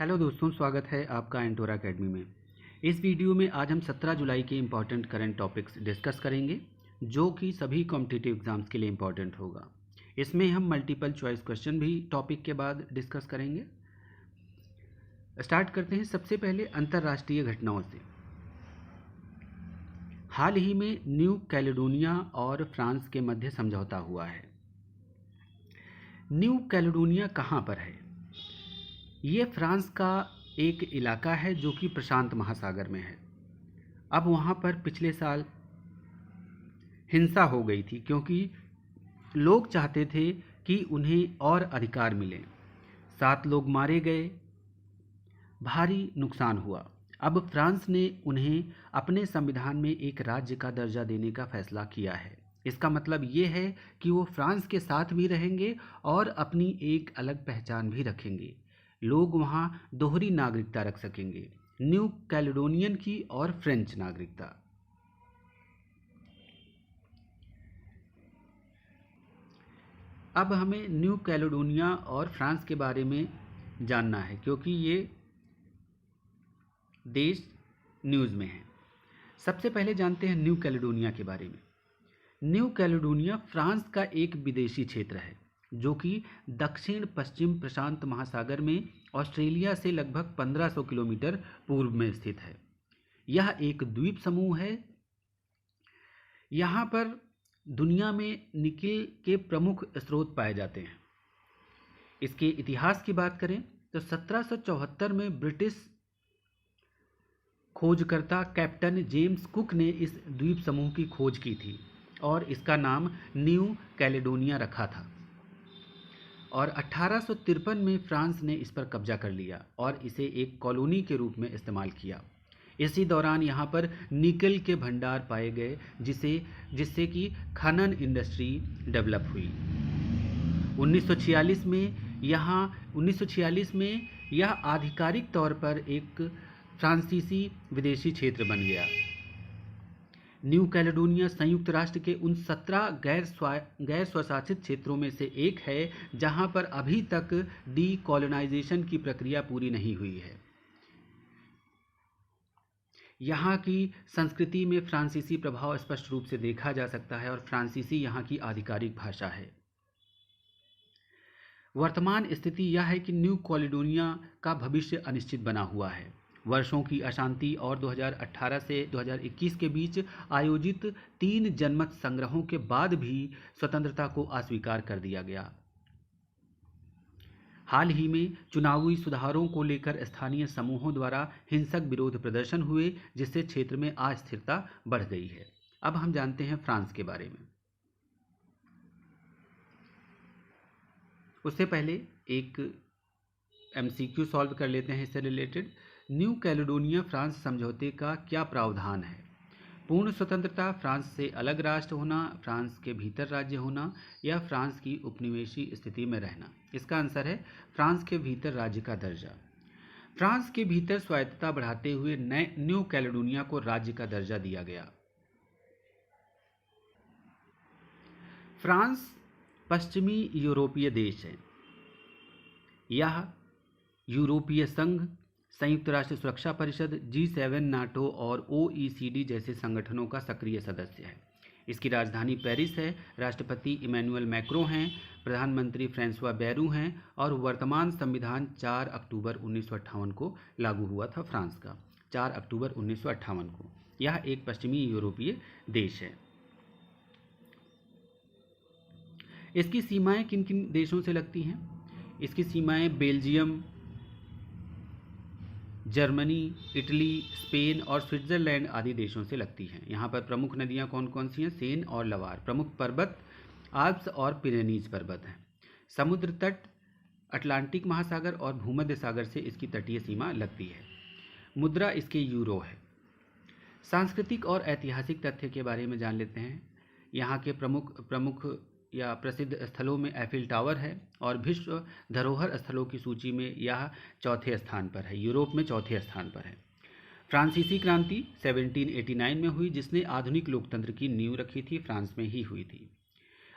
Hello दोस्तों, स्वागत है आपका एंटोरा अकेडमी में। इस वीडियो में आज हम 17 जुलाई के इम्पॉर्टेंट करंट टॉपिक्स डिस्कस करेंगे जो कि सभी कॉम्पिटिटिव एग्जाम्स के लिए इम्पॉर्टेंट होगा। इसमें हम मल्टीपल चॉइस क्वेश्चन भी टॉपिक के बाद डिस्कस करेंगे। स्टार्ट करते हैं सबसे पहले अंतर्राष्ट्रीय घटनाओं से। हाल ही में न्यू कैलेडोनिया और फ्रांस के मध्य समझौता हुआ है। न्यू कैलेडोनिया कहाँ पर है? ये फ्रांस का एक इलाका है जो कि प्रशांत महासागर में है। अब वहाँ पर पिछले साल हिंसा हो गई थी क्योंकि लोग चाहते थे कि उन्हें और अधिकार मिले। 7 लोग मारे गए, भारी नुकसान हुआ। अब फ्रांस ने उन्हें अपने संविधान में एक राज्य का दर्जा देने का फैसला किया है। इसका मतलब ये है कि वो फ्रांस के साथ भी रहेंगे और अपनी एक अलग पहचान भी रखेंगे। लोग वहाँ दोहरी नागरिकता रख सकेंगे, न्यू कैलेडोनियन की और फ्रेंच नागरिकता। अब हमें न्यू कैलेडोनिया और फ्रांस के बारे में जानना है क्योंकि ये देश न्यूज़ में है। सबसे पहले जानते हैं न्यू कैलेडोनिया के बारे में। न्यू कैलेडोनिया फ्रांस का एक विदेशी क्षेत्र है जो कि दक्षिण पश्चिम प्रशांत महासागर में ऑस्ट्रेलिया से लगभग 1500 किलोमीटर पूर्व में स्थित है। यह एक द्वीप समूह है। यहाँ पर दुनिया में निकिल के प्रमुख स्रोत पाए जाते हैं। इसके इतिहास की बात करें तो 1774 में ब्रिटिश खोजकर्ता कैप्टन जेम्स कुक ने इस द्वीप समूह की खोज की थी और इसका नाम न्यू कैलेडोनिया रखा था। और 1853 में फ्रांस ने इस पर कब्जा कर लिया और इसे एक कॉलोनी के रूप में इस्तेमाल किया। इसी दौरान यहाँ पर निकल के भंडार पाए गए जिससे कि खनन इंडस्ट्री डेवलप हुई। 1946 में यह आधिकारिक तौर पर एक फ्रांसीसी विदेशी क्षेत्र बन गया। न्यू कैलेडोनिया संयुक्त राष्ट्र के उन 17 गैर स्वशासित क्षेत्रों में से एक है जहां पर अभी तक डीकोलोनाइजेशन की प्रक्रिया पूरी नहीं हुई है। यहाँ की संस्कृति में फ्रांसीसी प्रभाव स्पष्ट रूप से देखा जा सकता है और फ्रांसीसी यहाँ की आधिकारिक भाषा है। वर्तमान स्थिति यह है कि न्यू कैलेडोनिया का भविष्य अनिश्चित बना हुआ है। वर्षों की अशांति और 2018 से 2021 के बीच आयोजित 3 जनमत संग्रहों के बाद भी स्वतंत्रता को अस्वीकार कर दिया गया। हाल ही में चुनावी सुधारों को लेकर स्थानीय समूहों द्वारा हिंसक विरोध प्रदर्शन हुए जिससे क्षेत्र में अस्थिरता बढ़ गई है। अब हम जानते हैं फ्रांस के बारे में। उससे पहले एक MCQ सॉल्व कर लेते हैं इससे रिलेटेड। न्यू कैलेडोनिया फ्रांस समझौते का क्या प्रावधान है? पूर्ण स्वतंत्रता, फ्रांस से अलग राष्ट्र होना, फ्रांस के भीतर राज्य होना या फ्रांस की उपनिवेशी स्थिति में रहना? इसका आंसर है फ्रांस के भीतर राज्य का दर्जा। फ्रांस के भीतर स्वायत्तता बढ़ाते हुए न्यू कैलेडोनिया को राज्य का दर्जा दिया गया। फ्रांस पश्चिमी यूरोपीय देश है। यह यूरोपीय संघ, संयुक्त राष्ट्र सुरक्षा परिषद, G7, नाटो और OECD जैसे संगठनों का सक्रिय सदस्य है। इसकी राजधानी पेरिस है। राष्ट्रपति इमैनुअल मैक्रों हैं, प्रधानमंत्री फ्रांसवा बैरू हैं और वर्तमान संविधान 4 अक्टूबर 1958 को लागू हुआ था। फ्रांस का 4 अक्टूबर 1958 को। यह एक पश्चिमी यूरोपीय देश है। इसकी सीमाएं किन किन देशों से लगती हैं? इसकी सीमाएं बेल्जियम, जर्मनी, इटली, स्पेन और स्विट्ज़रलैंड आदि देशों से लगती हैं। यहाँ पर प्रमुख नदियाँ कौन कौन सी हैं? सेन और लवार। प्रमुख पर्वत आल्प्स और पिरेनीज पर्वत हैं। समुद्र तट अटलांटिक महासागर और भूमध्य सागर से इसकी तटीय सीमा लगती है। मुद्रा इसके यूरो है। सांस्कृतिक और ऐतिहासिक तथ्य के बारे में जान लेते हैं। यहाँ के प्रमुख या प्रसिद्ध स्थलों में एफिल टावर है और विश्व धरोहर स्थलों की सूची में यह चौथे स्थान पर है। यूरोप में चौथे स्थान पर है। फ्रांसीसी क्रांति 1789 में हुई जिसने आधुनिक लोकतंत्र की नींव रखी थी। फ्रांस में ही हुई थी।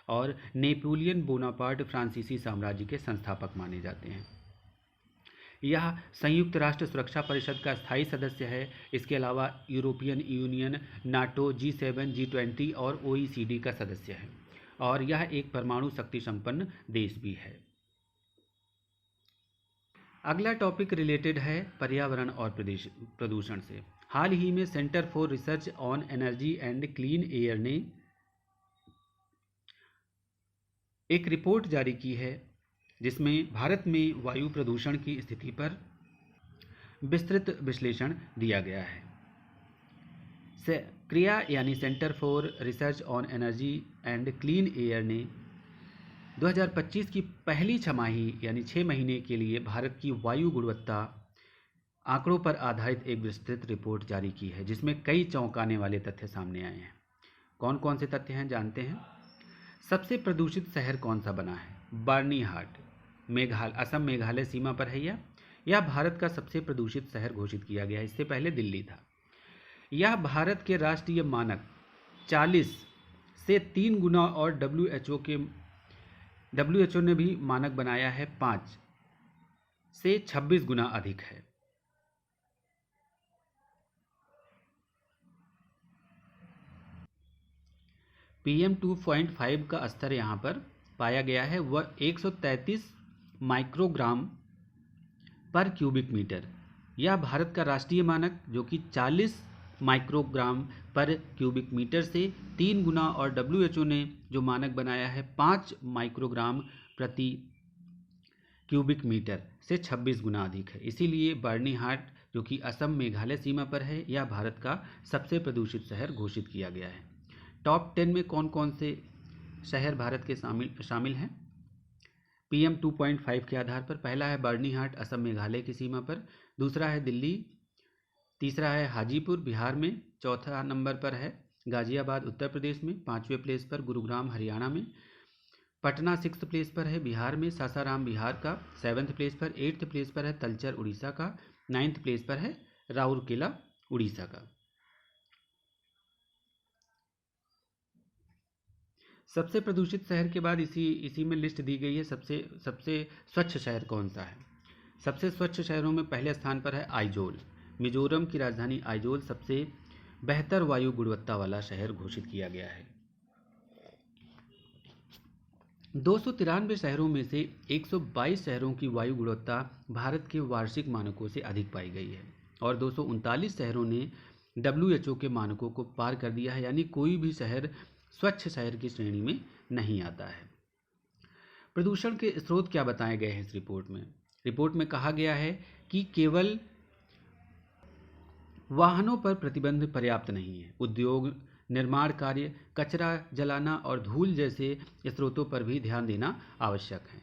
और नेपोलियन बोनापार्ट फ्रांसीसी साम्राज्य के संस्थापक माने जाते हैं। यह संयुक्त राष्ट्र सुरक्षा परिषद का स्थायी सदस्य है। इसके अलावा European union, NATO, G7, G20 और OECD का सदस्य है और यह एक परमाणु शक्ति संपन्न देश भी है। अगला टॉपिक रिलेटेड है पर्यावरण और प्रदूषण से। हाल ही में centre for research on energy and clean air ने एक रिपोर्ट जारी की है जिसमें भारत में वायु प्रदूषण की स्थिति पर विस्तृत विश्लेषण दिया गया है। क्रिया यानी centre for research on energy and clean air ने 2025 की पहली छमाही यानी 6 महीने के लिए भारत की वायु गुणवत्ता आंकड़ों पर आधारित एक विस्तृत रिपोर्ट जारी की है जिसमें कई चौंकाने वाले तथ्य सामने आए हैं। कौन कौन से तथ्य हैं जानते हैं। सबसे प्रदूषित शहर कौन सा बना है? बर्नीहाट, असम मेघालय सीमा पर है। यह भारत का सबसे प्रदूषित शहर घोषित किया गया है। इससे पहले दिल्ली था। यह भारत के राष्ट्रीय मानक 40 से 3 गुना और WHO ने भी मानक बनाया है 5 से 26 गुना अधिक है। PM 2.5 का स्तर यहाँ पर पाया गया है, वह 133 माइक्रोग्राम पर क्यूबिक मीटर। यह भारत का राष्ट्रीय मानक जो कि 40 माइक्रोग्राम पर क्यूबिक मीटर से 3 गुना और WHO ने जो मानक बनाया है 5 माइक्रोग्राम प्रति क्यूबिक मीटर से 26 गुना अधिक है। इसीलिए बर्नीहाट जो कि असम मेघालय सीमा पर है, यह भारत का सबसे प्रदूषित शहर घोषित किया गया है। टॉप 10 में कौन कौन से शहर भारत के शामिल हैं PM 2.5 के आधार पर? पहला है बर्नीहाट असम मेघालय की सीमा पर, दूसरा है दिल्ली, तीसरा है हाजीपुर बिहार में, चौथा नंबर पर है गाजियाबाद उत्तर प्रदेश में, 5वें प्लेस पर गुरुग्राम हरियाणा में, पटना 6th प्लेस पर है बिहार में, सासाराम बिहार का 7th प्लेस पर, 8th प्लेस पर है तलचर उड़ीसा का, 9th प्लेस पर है राउरकेला उड़ीसा का। सबसे प्रदूषित शहर के बाद इसी में लिस्ट दी गई है सबसे स्वच्छ शहर कौन सा है। सबसे स्वच्छ शहरों में पहले स्थान पर है आइजोल। मिजोरम की राजधानी आइजोल सबसे बेहतर वायु गुणवत्ता वाला शहर घोषित किया गया है। 293 शहरों में से 122 शहरों की वायु गुणवत्ता भारत के वार्षिक मानकों से अधिक पाई गई है और 239 शहरों ने WHO के मानकों को पार कर दिया है, यानी कोई भी शहर स्वच्छ शहर की श्रेणी में नहीं आता है। प्रदूषण के स्रोत क्या बताए गए हैं इस रिपोर्ट में? रिपोर्ट में कहा गया है कि केवल वाहनों पर प्रतिबंध पर्याप्त नहीं है। उद्योग, निर्माण कार्य, कचरा जलाना और धूल जैसे स्रोतों पर भी ध्यान देना आवश्यक है।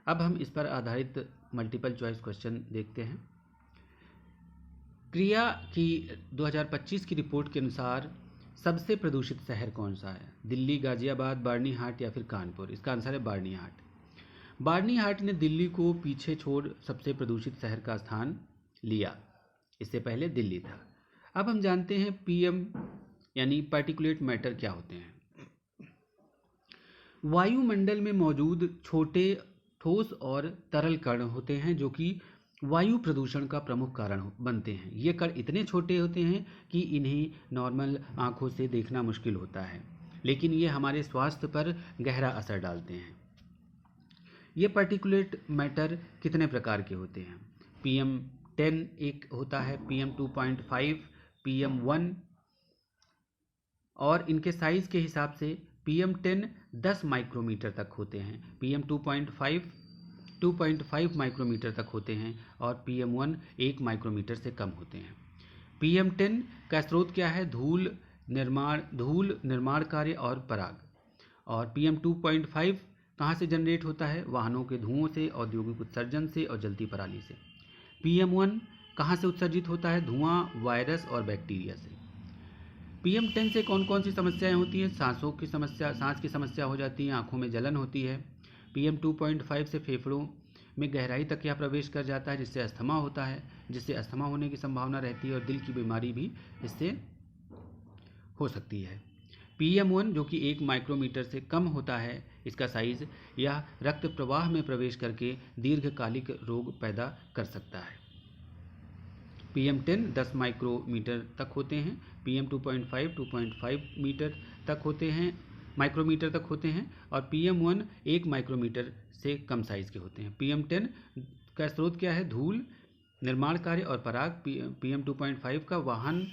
अब हम इस पर आधारित मल्टीपल चॉइस क्वेश्चन देखते हैं। क्रिया की 2025 की रिपोर्ट के अनुसार सबसे प्रदूषित शहर कौन सा है? दिल्ली, गाजियाबाद, बर्नीहाट या फिर कानपुर? इसका आंसर है बर्नीहाट। बर्नीहाट ने दिल्ली को पीछे छोड़ सबसे प्रदूषित शहर का स्थान लिया। इससे पहले दिल्ली था। अब हम जानते हैं PM यानी पार्टिकुलेट मैटर क्या होते हैं। वायुमंडल में मौजूद छोटे ठोस और तरल कण होते हैं जो कि वायु प्रदूषण का प्रमुख कारण बनते हैं। ये कण इतने छोटे होते हैं कि इन्हें नॉर्मल आंखों से देखना मुश्किल होता है, लेकिन ये हमारे स्वास्थ्य पर गहरा असर डालते हैं। ये पार्टिकुलेट मैटर कितने प्रकार के होते हैं? PM10 एक होता है, PM 2.5, PM1, और इनके साइज के हिसाब से PM10 10 माइक्रोमीटर तक होते हैं, PM 2.5 माइक्रोमीटर तक होते हैं और PM1 1 माइक्रोमीटर से कम होते हैं। PM10 का स्रोत क्या है? धूल, निर्माण कार्य और पराग। और PM 2.5 कहाँ से जनरेट होता है? वाहनों के धुओं से, औद्योगिक उत्सर्जन से और जलती पराली से। PM1 कहाँ से उत्सर्जित होता है? धुआं, वायरस और बैक्टीरिया से। PM10 से कौन कौन सी समस्याएं होती हैं? सांस की समस्या हो जाती है, आंखों में जलन होती है। PM 2.5 से फेफड़ों में गहराई तक यह प्रवेश कर जाता है जिससे अस्थमा होता है, जिससे अस्थमा होने की संभावना रहती है और दिल की बीमारी भी इससे हो सकती है। PM1 जो कि 1 माइक्रोमीटर से कम होता है इसका साइज, यह रक्त प्रवाह में प्रवेश करके दीर्घकालिक रोग पैदा कर सकता है। PM10 10 माइक्रोमीटर तक होते हैं, PM2.5 2.5 मीटर तक होते हैं, माइक्रोमीटर तक होते हैं, और PM1 1 माइक्रोमीटर से कम साइज के होते हैं। PM10 का स्रोत क्या है? धूल, निर्माण कार्य और पराग। PM2.5 का वाहन,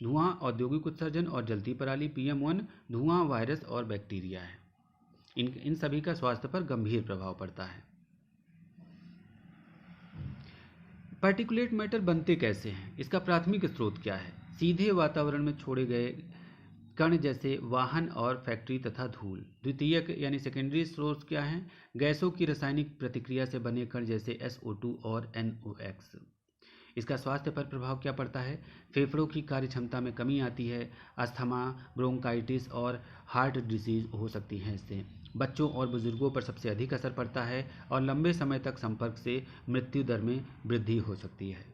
धुआं, औद्योगिक उत्सर्जन और जलती पराली। PM1 धुआं, वायरस और बैक्टीरिया है। इन सभी का स्वास्थ्य पर गंभीर प्रभाव पड़ता है। पार्टिकुलेट मैटर बनते कैसे हैं? इसका प्राथमिक स्रोत क्या है? सीधे वातावरण में छोड़े गए कण जैसे वाहन और फैक्ट्री तथा धूल। द्वितीयक यानी सेकेंडरी सोर्स क्या है? गैसों की रासायनिक प्रतिक्रिया से बने कण जैसे SO2 और NOx। इसका स्वास्थ्य पर प्रभाव क्या पड़ता है? फेफड़ों की कार्य क्षमता में कमी आती है, अस्थमा, ब्रोंकाइटिस और हार्ट डिजीज हो सकती हैं इससे। बच्चों और बुजुर्गों पर सबसे अधिक असर पड़ता है और लंबे समय तक संपर्क से मृत्यु दर में वृद्धि हो सकती है।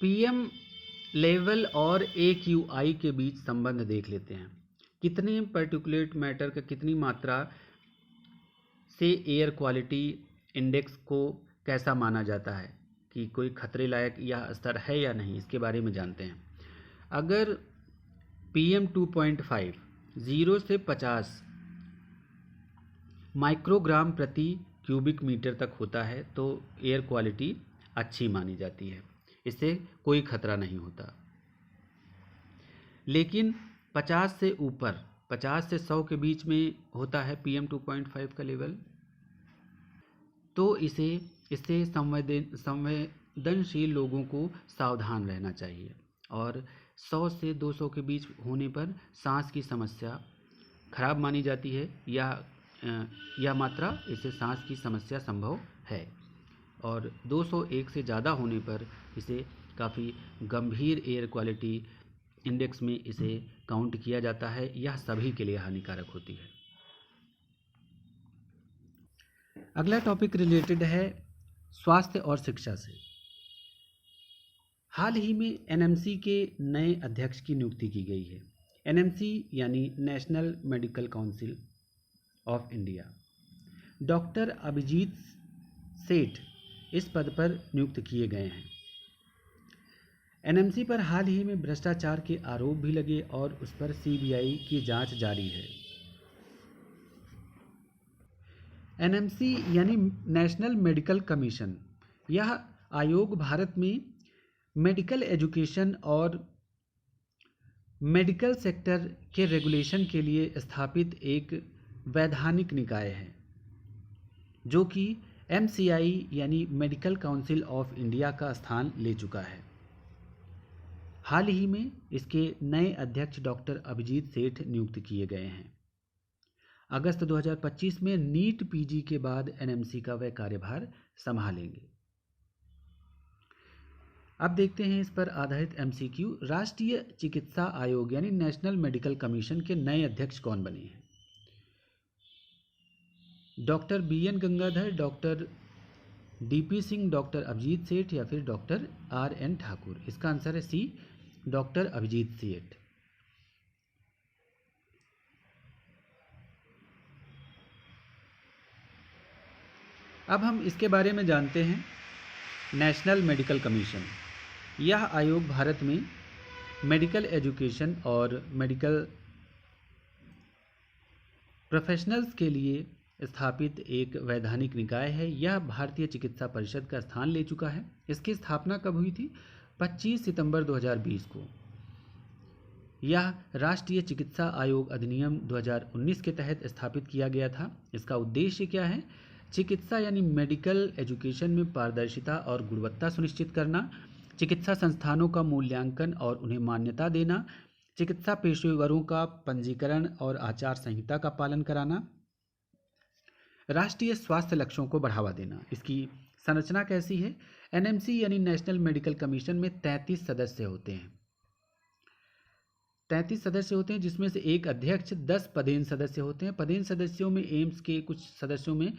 PM लेवल और AQI के बीच संबंध देख लेते हैं। कितने पार्टिकुलेट मैटर का कितनी मात्रा से एयर क्वालिटी इंडेक्स को कैसा माना जाता है कि कोई खतरे लायक या स्तर है या नहीं, इसके बारे में जानते हैं। अगर PM2.5 0 से 50 माइक्रोग्राम प्रति क्यूबिक मीटर तक होता है तो एयर क्वालिटी अच्छी मानी जाती है, इससे कोई खतरा नहीं होता। लेकिन 50 से ऊपर, 50 से 100 के बीच में होता है PM2.5 का लेवल, तो इससे संवेदनशील लोगों को सावधान रहना चाहिए। और 100 से 200 के बीच होने पर सांस की समस्या खराब मानी जाती है, या यह मात्रा, इससे सांस की समस्या संभव है। और 201 से ज़्यादा होने पर इसे काफ़ी गंभीर एयर क्वालिटी इंडेक्स में इसे काउंट किया जाता है। यह सभी के लिए हानिकारक होती है। अगला टॉपिक रिलेटेड है स्वास्थ्य और शिक्षा से। हाल ही में NMC के नए अध्यक्ष की नियुक्ति की गई है। NMC यानी national medical council of India. Doctor Abhijeet Seth इस पद पर नियुक्त किए गए हैं। NMC पर हाल ही में भ्रष्टाचार के आरोप भी लगे और उस पर CBI की जांच जारी है। NMC यानी नेशनल मेडिकल कमीशन, यह आयोग भारत में मेडिकल एजुकेशन और मेडिकल सेक्टर के रेगुलेशन के लिए स्थापित एक वैधानिक निकाय है, जो कि MCI यानी मेडिकल काउंसिल ऑफ इंडिया का स्थान ले चुका है। हाल ही में इसके नए अध्यक्ष डॉक्टर अभिजीत सेठ नियुक्त किए गए हैं। अगस्त 2025 में नीट PG के बाद NMC का वह कार्यभार संभालेंगे। अब देखते हैं इस पर आधारित MCQ। राष्ट्रीय चिकित्सा आयोग यानी नेशनल मेडिकल कमीशन के नए अध्यक्ष कौन बने हैं? Doctor BN Gangadhar, doctor DP Singh, doctor Abhijeet Seth या फिर डॉक्टर RN ठाकुर? इसका आंसर है C, डॉक्टर अभिजीत सेठ। अब हम इसके बारे में जानते हैं। नेशनल मेडिकल कमीशन, यह आयोग भारत में मेडिकल एजुकेशन और मेडिकल प्रोफेशनल्स के लिए स्थापित एक वैधानिक निकाय है। यह भारतीय चिकित्सा परिषद का स्थान ले चुका है। इसकी स्थापना कब हुई थी? 25 सितंबर 2020 को। यह राष्ट्रीय चिकित्सा आयोग अधिनियम 2019 के तहत स्थापित किया गया था। इसका उद्देश्य क्या है? चिकित्सा यानी मेडिकल एजुकेशन में पारदर्शिता और गुणवत्ता सुनिश्चित करना, चिकित्सा संस्थानों का मूल्यांकन और उन्हें मान्यता देना, चिकित्सा पेशेवरों का पंजीकरण और आचार संहिता का पालन कराना, राष्ट्रीय स्वास्थ्य लक्ष्यों को बढ़ावा देना। इसकी संरचना कैसी है? NMC यानी नेशनल मेडिकल कमीशन में 33 सदस्य होते हैं। 33 सदस्य होते हैं, जिसमें से एक अध्यक्ष, 10 पदेन सदस्य होते हैं। पदेन सदस्यों में एम्स के कुछ सदस्यों में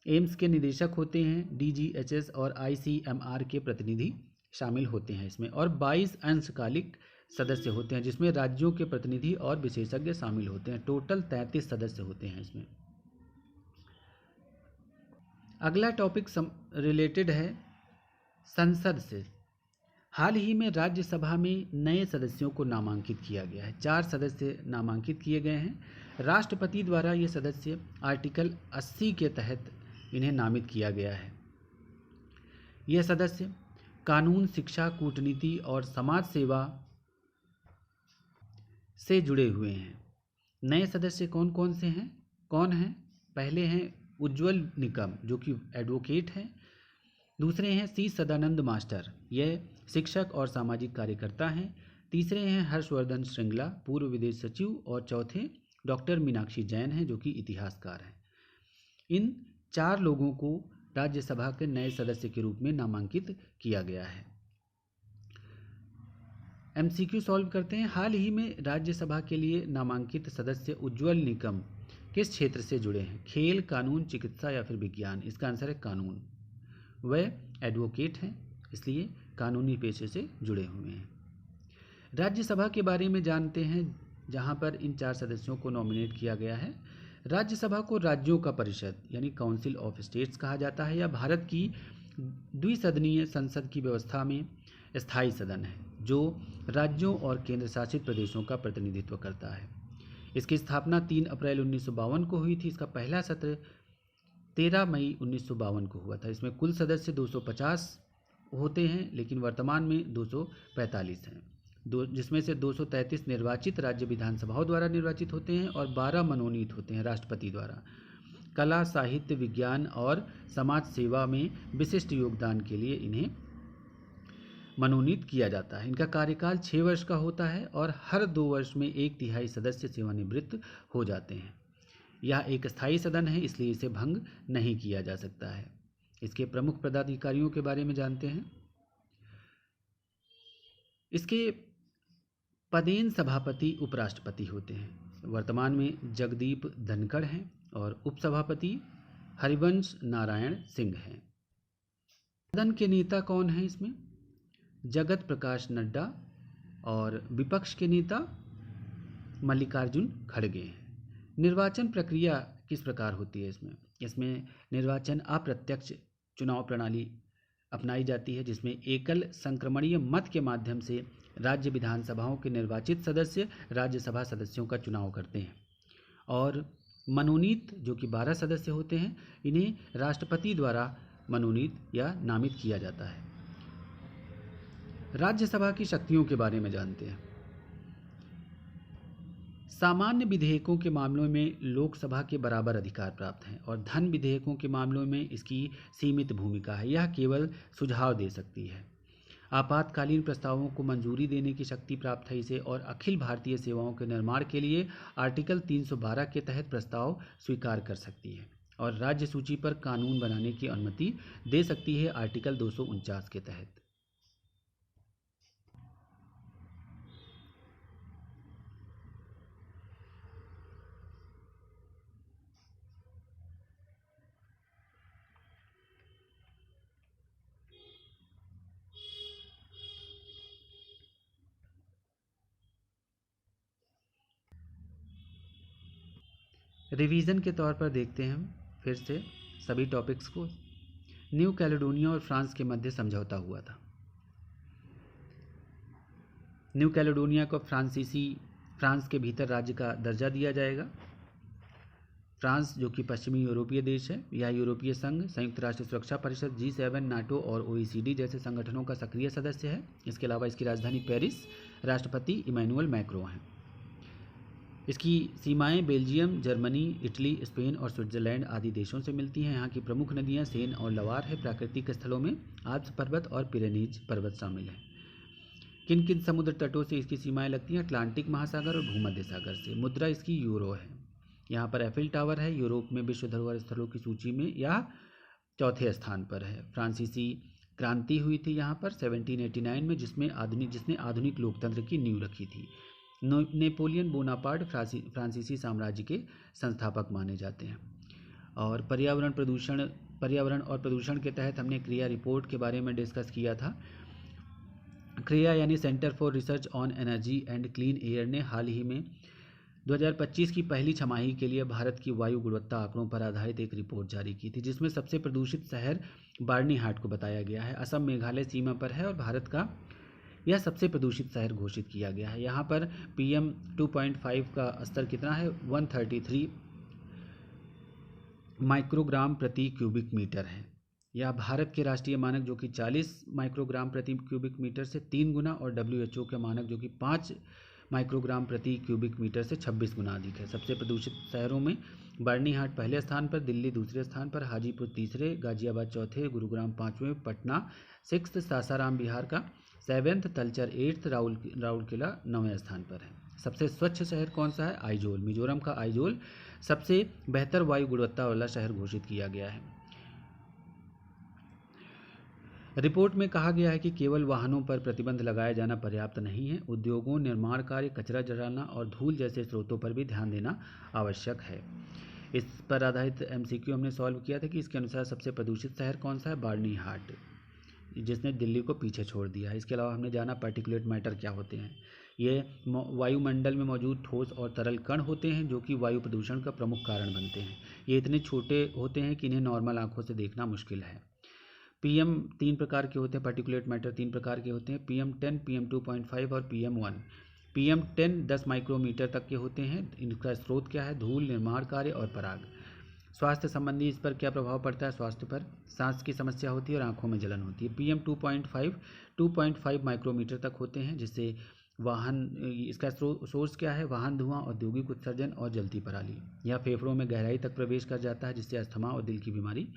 एम्स के निदेशक होते हैं, DGHS और ICMR के प्रतिनिधि शामिल होते हैं इसमें, और 22 अंशकालिक सदस्य होते हैं, जिसमें राज्यों के प्रतिनिधि और विशेषज्ञ शामिल होते हैं। टोटल 33 सदस्य होते हैं इसमें। अगला टॉपिक रिलेटेड है संसद से। हाल ही में राज्यसभा में नए सदस्यों को नामांकित किया गया है। 4 सदस्य नामांकित किए गए हैं। राष्ट्रपति द्वारा ये सदस्य आर्टिकल 80 के तहत इन्हें नामित किया गया है। यह सदस्य कानून, शिक्षा, कूटनीति और समाज सेवा से जुड़े हुए हैं। नए सदस्य कौन कौन से हैं? कौन हैं? पहले हैं उज्ज्वल निकम, जो कि एडवोकेट हैं। दूसरे हैं सी सदानंद मास्टर, यह शिक्षक और सामाजिक कार्यकर्ता हैं। तीसरे हैं हर्षवर्धन श्रृंगला, पूर्व विदेश सचिव। और चौथे डॉक्टर मीनाक्षी जैन हैं, जो कि इतिहासकार हैं। इन 4 लोगों को राज्यसभा के नए सदस्य के रूप में नामांकित किया गया है। MCQ सॉल्व करते हैं। हाल ही में राज्यसभा के लिए नामांकित सदस्य उज्ज्वल निकम किस क्षेत्र से जुड़े हैं? खेल, कानून, चिकित्सा या फिर विज्ञान? इसका आंसर है कानून। वह एडवोकेट हैं, इसलिए कानूनी पेशे से जुड़े हुए हैं। राज्यसभा के बारे में जानते हैं, जहां पर इन 4 सदस्यों को नॉमिनेट किया गया है। राज्यसभा को राज्यों का परिषद यानी काउंसिल ऑफ स्टेट्स कहा जाता है। यह भारत की द्विसदनीय संसद की व्यवस्था में स्थायी सदन है, जो राज्यों और केंद्र शासित प्रदेशों का प्रतिनिधित्व करता है। इसकी स्थापना 3 अप्रैल 1952 को हुई थी। इसका पहला सत्र 13 मई 1952 को हुआ था। इसमें कुल सदस्य 250 होते हैं, लेकिन वर्तमान में 245 हैं, जिसमें से 233 निर्वाचित राज्य विधानसभाओं द्वारा निर्वाचित होते हैं और 12 मनोनीत होते हैं राष्ट्रपति द्वारा। कला, साहित्य, विज्ञान और समाज सेवा में विशिष्ट योगदान के लिए इन्हें मनोनीत किया जाता है। इनका कार्यकाल 6 वर्ष का होता है और हर 2 वर्ष में 1/3 सदस्य सेवानिवृत्त हो जाते हैं। यह एक स्थायी सदन है, इसलिए इसे भंग नहीं किया जा सकता है। इसके प्रमुख पदाधिकारियों के बारे में जानते हैं। इसके पदेन सभापति उपराष्ट्रपति होते हैं। वर्तमान में जगदीप धनखड़ हैं और उपसभापति हरिवंश नारायण सिंह हैं। सदन के नेता कौन हैं? इसमें जगत प्रकाश नड्डा और विपक्ष के नेता मल्लिकार्जुन खड़गे हैं। निर्वाचन प्रक्रिया किस प्रकार होती है? इसमें निर्वाचन अप्रत्यक्ष चुनाव प्रणाली अपनाई जाती है, जिसमें एकल संक्रमणीय मत के माध्यम से राज्य विधानसभाओं के निर्वाचित सदस्य राज्यसभा सदस्यों का चुनाव करते हैं। और मनोनीत जो कि 12 सदस्य होते हैं, इन्हें राष्ट्रपति द्वारा मनोनीत या नामित किया जाता है। राज्यसभा की शक्तियों के बारे में जानते हैं। सामान्य विधेयकों के मामलों में लोकसभा के बराबर अधिकार प्राप्त हैं और धन विधेयकों के मामलों में इसकी सीमित भूमिका है। यह केवल सुझाव दे सकती है। आपातकालीन प्रस्तावों को मंजूरी देने की शक्ति प्राप्त है इसे, और अखिल भारतीय सेवाओं के निर्माण के लिए आर्टिकल 312 के तहत प्रस्ताव स्वीकार कर सकती है और राज्य सूची पर कानून बनाने की अनुमति दे सकती है आर्टिकल 249 के तहत। रिवीजन के तौर पर देखते हैं हम फिर से सभी टॉपिक्स को। न्यू कैलेडोनिया और फ्रांस के मध्य समझौता हुआ था। न्यू कैलेडोनिया को फ्रांस के भीतर राज्य का दर्जा दिया जाएगा। फ्रांस जो कि पश्चिमी यूरोपीय देश है, यह यूरोपीय संघ, संयुक्त राष्ट्र सुरक्षा परिषद, G7, नाटो और OECD जैसे संगठनों का सक्रिय सदस्य है। इसके अलावा इसकी राजधानी पेरिस, राष्ट्रपति इमैनुअल मैक्रो हैं। इसकी सीमाएं बेल्जियम, जर्मनी, इटली, स्पेन और स्विट्जरलैंड आदि देशों से मिलती हैं। यहाँ की प्रमुख नदियाँ सेन और लवार है। प्राकृतिक स्थलों में आल्प्स पर्वत और पिरेनीज पर्वत शामिल हैं। किन किन समुद्र तटों से इसकी सीमाएं लगती हैं? अटलांटिक महासागर और भूमध्य सागर से। मुद्रा इसकी यूरो है। यहाँ पर एफिल टावर है। यूरोप में विश्व धरोहर स्थलों की सूची में यह 4थे स्थान पर है। फ्रांसीसी क्रांति हुई थी यहाँ पर 1789 में, जिसने आधुनिक लोकतंत्र की नींव रखी थी। नेपोलियन बोनापार्ट फ्रांसीसी साम्राज्य के संस्थापक माने जाते हैं। और पर्यावरण और प्रदूषण के तहत हमने क्रिया रिपोर्ट के बारे में डिस्कस किया था। क्रिया यानी centre for research on energy and clean air ने हाल ही में 2025 की पहली छमाही के लिए भारत की वायु गुणवत्ता आंकड़ों पर आधारित एक रिपोर्ट जारी की थी, जिसमें सबसे प्रदूषित शहर बार्नीहाट को बताया गया है। असम मेघालय सीमा पर है और भारत का यह सबसे प्रदूषित शहर घोषित किया गया है। यहाँ पर PM 2.5 का स्तर कितना है? 133 माइक्रोग्राम प्रति क्यूबिक मीटर है। यह भारत के राष्ट्रीय मानक जो कि 40 माइक्रोग्राम प्रति क्यूबिक मीटर से 3 गुना और WHO के मानक जो कि 5 माइक्रोग्राम प्रति क्यूबिक मीटर से 26 गुना अधिक है। सबसे प्रदूषित शहरों में बार्नीहाट पहले स्थान पर, दिल्ली दूसरे स्थान पर, हाजीपुर तीसरे, गाजियाबाद चौथे, गुरुग्राम पाँचवें, पटना 6th, सासाराम बिहार का 7th, तलचर 8th, राउरकेला 9वें स्थान पर है। सबसे स्वच्छ शहर कौन सा है? आइजोल। मिजोरम का आइजोल सबसे बेहतर वायु गुणवत्ता वाला शहर घोषित किया गया है। रिपोर्ट में कहा गया है कि केवल वाहनों पर प्रतिबंध लगाया जाना पर्याप्त नहीं है। उद्योगों, निर्माण कार्य, कचरा जलाना और धूल जैसे स्रोतों पर भी ध्यान देना आवश्यक है। इस पर आधारित MCQ हमने सॉल्व किया था कि इसके अनुसार सबसे प्रदूषित शहर कौन सा है? बार्नीहाट, जिसने दिल्ली को पीछे छोड़ दिया है। इसके अलावा हमने जाना पार्टिकुलेट मैटर क्या होते हैं। ये वायुमंडल में मौजूद ठोस और तरल कण होते हैं जो कि वायु प्रदूषण का प्रमुख कारण बनते हैं। ये इतने छोटे होते हैं कि इन्हें नॉर्मल आंखों से देखना मुश्किल है। PM 3 प्रकार के होते हैं, पार्टिकुलेट मैटर 3 प्रकार के होते हैं, PM10, PM 2.5 और PM1। PM10 10 माइक्रोमीटर तक के होते हैं। इनका स्रोत क्या है? धूल, निर्माण कार्य और पराग। स्वास्थ्य संबंधी इस पर क्या प्रभाव पड़ता है? स्वास्थ्य पर सांस की समस्या होती है और आंखों में जलन होती है। PM 2.5 माइक्रोमीटर तक होते हैं, जिससे वाहन, इसका सोर्स क्या है? वाहन धुआं, औद्योगिक उत्सर्जन और जलती पराली। यह फेफड़ों में गहराई तक प्रवेश कर जाता है, जिससे अस्थमा और दिल की बीमारी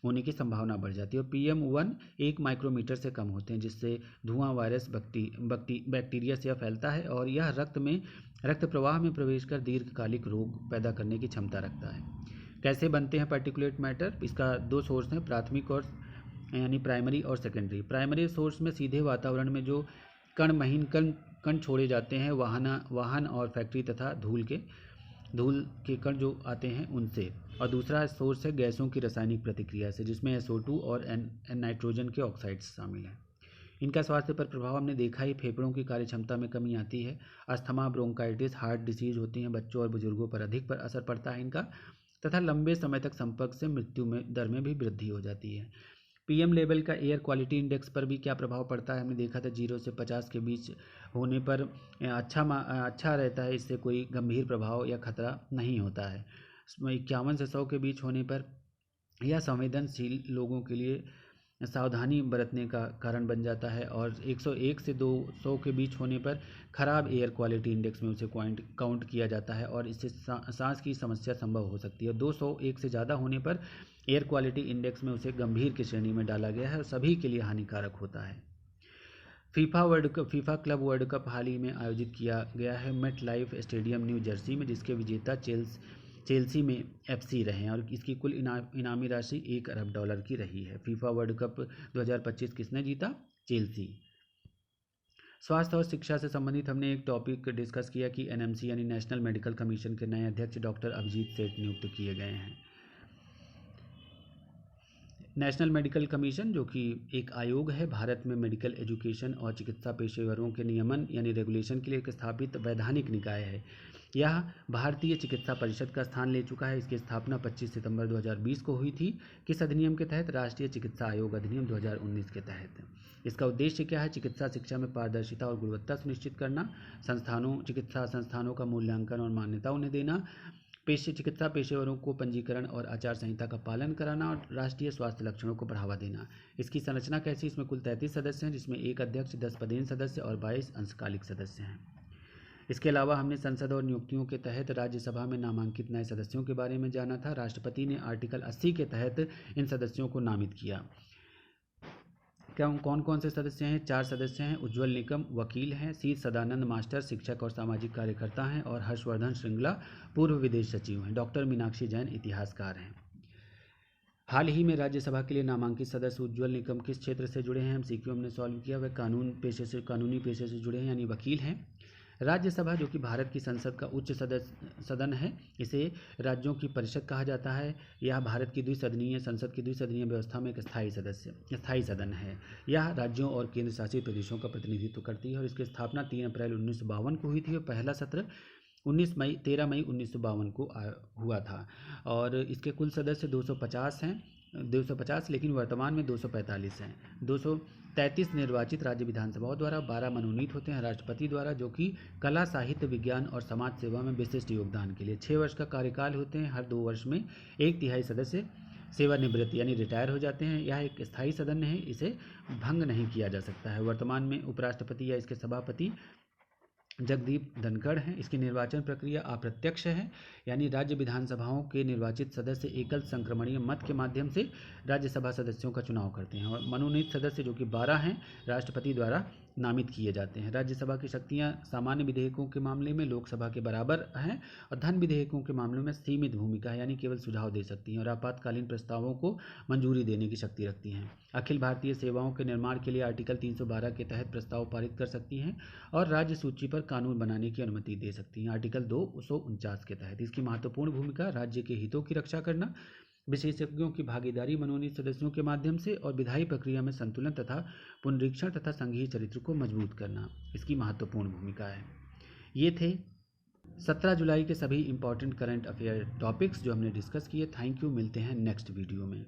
होने की संभावना बढ़ जाती है। और PM1 1 माइक्रोमीटर से कम होते हैं, जिससे धुआं, वायरस, बैक्टीरिया से फैलता है और यह रक्त प्रवाह में प्रवेश कर दीर्घकालिक रोग पैदा करने की क्षमता रखता है। कैसे बनते हैं पार्टिकुलेट मैटर? इसका 2 सोर्स हैं, प्राथमिक और यानी प्राइमरी और सेकेंडरी। प्राइमरी सोर्स में सीधे वातावरण में जो महीन कण छोड़े जाते हैं वाहन और फैक्ट्री तथा धूल के कण जो आते हैं उनसे। और दूसरा सोर्स है गैसों की रासायनिक प्रतिक्रिया से, जिसमें SO2 और नाइट्रोजन के ऑक्साइड्स शामिल हैं। इनका स्वास्थ्य पर प्रभाव हमने देखा ही, फेफड़ों की कार्य क्षमता में कमी आती है, अस्थमा, ब्रोंकाइटिस, हार्ट डिसीज होती हैं, बच्चों और बुजुर्गों पर अधिक असर पड़ता है इनका, तथा लंबे समय तक संपर्क से मृत्यु में दर में भी वृद्धि हो जाती है। PM लेवल का एयर क्वालिटी इंडेक्स पर भी क्या प्रभाव पड़ता है? हमने देखा था 0 से 50 के बीच होने पर अच्छा रहता है, इससे कोई गंभीर प्रभाव या खतरा नहीं होता है। 51 से 100 के बीच होने पर यह संवेदनशील लोगों के लिए सावधानी बरतने का कारण बन जाता है, और 101 से 200 के बीच होने पर खराब एयर क्वालिटी इंडेक्स में उसे काउंट किया जाता है और इससे सांस की समस्या संभव हो सकती है। 201 से ज़्यादा होने पर एयर क्वालिटी इंडेक्स में उसे गंभीर की श्रेणी में डाला गया है और सभी के लिए हानिकारक होता है। फीफा क्लब वर्ल्ड कप हाल ही में आयोजित किया गया है MetLife stadium New Jersey में, जिसके विजेता चेल्सी में FC रहे हैं और इसकी कुल इनामी राशि $1 अरब की रही है। फीफा वर्ल्ड कप 2025 किसने जीता? चेल्सी। स्वास्थ्य और शिक्षा से संबंधित हमने एक टॉपिक डिस्कस किया कि NMC यानी नेशनल मेडिकल कमीशन के नए अध्यक्ष डॉक्टर अभिजीत सेठ नियुक्त किए गए हैं। नेशनल मेडिकल कमीशन जो कि एक आयोग है, भारत में मेडिकल एजुकेशन और चिकित्सा पेशेवरों के नियमन यानी रेगुलेशन के लिए एक स्थापित वैधानिक निकाय है। यह भारतीय चिकित्सा परिषद का स्थान ले चुका है। इसकी स्थापना 25 सितंबर 2020 को हुई थी। किस अधिनियम के तहत? राष्ट्रीय चिकित्सा आयोग अधिनियम 2019 के तहत। इसका उद्देश्य क्या है? चिकित्सा शिक्षा में पारदर्शिता और गुणवत्ता सुनिश्चित करना, चिकित्सा संस्थानों का मूल्यांकन और मान्यता उन्हें देना, चिकित्सा पेशेवरों को पंजीकरण और आचार संहिता का पालन कराना और राष्ट्रीय स्वास्थ्य लक्षणों को बढ़ावा देना। इसकी संरचना कैसी? इसमें कुल 33 सदस्य हैं, जिसमें 1 अध्यक्ष, 10 पदेन सदस्य और 22 अंशकालिक सदस्य हैं। इसके अलावा हमने संसद और नियुक्तियों के तहत राज्यसभा में नामांकित नए सदस्यों के बारे में जाना था। राष्ट्रपति ने आर्टिकल 80 के तहत इन सदस्यों को नामित किया। कौन कौन से सदस्य हैं? 4 सदस्य हैं। उज्ज्वल निकम वकील हैं, C सदानंद मास्टर शिक्षक और सामाजिक कार्यकर्ता हैं और हर्षवर्धन श्रृंगला पूर्व विदेश सचिव हैं। डॉक्टर मीनाक्षी जैन इतिहासकार हैं। हाल ही में राज्यसभा के लिए नामांकित सदस्य उज्ज्वल निकम किस क्षेत्र से जुड़े हैं? MCQ हमने सॉल्व किया। वह कानूनी पेशे से जुड़े हैं यानी वकील हैं। राज्यसभा जो कि भारत की संसद का उच्च सदन है, इसे राज्यों की परिषद कहा जाता है। यह भारत की द्विसदनीय संसद की द्विसदनीय व्यवस्था में एक स्थायी सदन है। यह राज्यों और केंद्र शासित प्रदेशों का प्रतिनिधित्व करती है और इसकी स्थापना 3 अप्रैल 1952 को हुई थी और पहला सत्र 13 मई 1952 को हुआ था। और इसके कुल सदस्य 250 लेकिन वर्तमान में 245 हैं। 233 निर्वाचित राज्य विधानसभाओं द्वारा, 12 मनोनीत होते हैं राष्ट्रपति द्वारा, जो कि कला, साहित्य, विज्ञान और समाज सेवा में विशिष्ट योगदान के लिए। 6 वर्ष का कार्यकाल होते हैं। हर 2 वर्ष में 1/3 सदस्य सेवानिवृत्त यानी रिटायर हो जाते हैं। यह एक स्थायी सदन है, इसे भंग नहीं किया जा सकता है। वर्तमान में उपराष्ट्रपति या इसके सभापति जगदीप धनखड़ हैं। इसकी निर्वाचन प्रक्रिया अप्रत्यक्ष है, यानी राज्य विधानसभाओं के निर्वाचित सदस्य एकल संक्रमणीय मत के माध्यम से राज्यसभा सदस्यों का चुनाव करते हैं और मनोनीत सदस्य जो कि 12 हैं राष्ट्रपति द्वारा नामित किए जाते हैं। राज्यसभा की शक्तियां सामान्य विधेयकों के मामले में लोकसभा के बराबर हैं और धन विधेयकों के मामलों में सीमित भूमिका है, यानी केवल सुझाव दे सकती हैं और आपातकालीन प्रस्तावों को मंजूरी देने की शक्ति रखती हैं। अखिल भारतीय सेवाओं के निर्माण के लिए आर्टिकल 312 के तहत प्रस्ताव पारित कर सकती हैं और राज्य सूची पर कानून बनाने की अनुमति दे सकती हैं आर्टिकल 249 के तहत। इसकी महत्वपूर्ण भूमिका राज्य के हितों की रक्षा करना, विशेषज्ञों की भागीदारी मनोनीत सदस्यों के माध्यम से और विधायी प्रक्रिया में संतुलन तथा पुनरीक्षण तथा संघीय चरित्र को मजबूत करना इसकी महत्वपूर्ण भूमिका है। ये थे 17 जुलाई के सभी इंपॉर्टेंट करंट अफेयर टॉपिक्स जो हमने डिस्कस किए। थैंक यू, मिलते हैं नेक्स्ट वीडियो में।